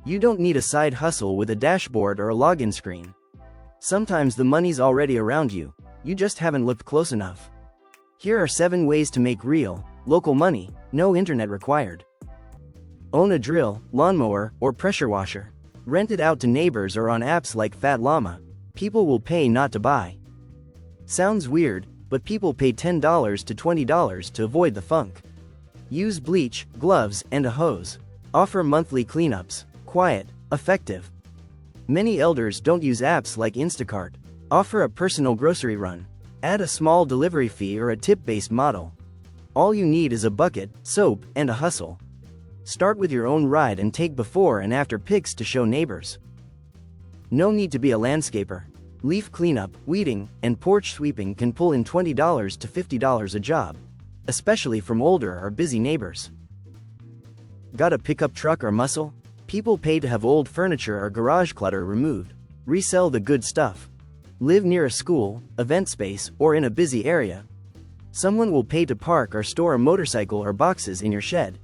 You don't need a side hustle with a dashboard or a login screen. Sometimes the money's already around you, you just haven't looked close enough. Here are 7 ways to make real, local money, no internet required. Own a drill, lawnmower, or pressure washer. Rent it out to neighbors or on apps like Fat Llama. People will pay not to buy. Sounds weird, but people pay $10 to $20 to avoid the funk. Use bleach, gloves, and a hose. Offer monthly cleanups. Quiet, effective. Many elders don't use apps like Instacart. Offer a personal grocery run. Add a small delivery fee or a tip-based model. All you need is a bucket, soap, and a hustle. Start with your own ride and take before and after pics to show neighbors. No need to be a landscaper. Leaf cleanup, weeding, and porch sweeping can pull in $20 to $50 a job, especially from older or busy neighbors. Got a pickup truck or muscle? People pay to have old furniture or garage clutter removed. Resell the good stuff. Live near a school, event space, or in a busy area. Someone will pay to park or store a motorcycle or boxes in your shed.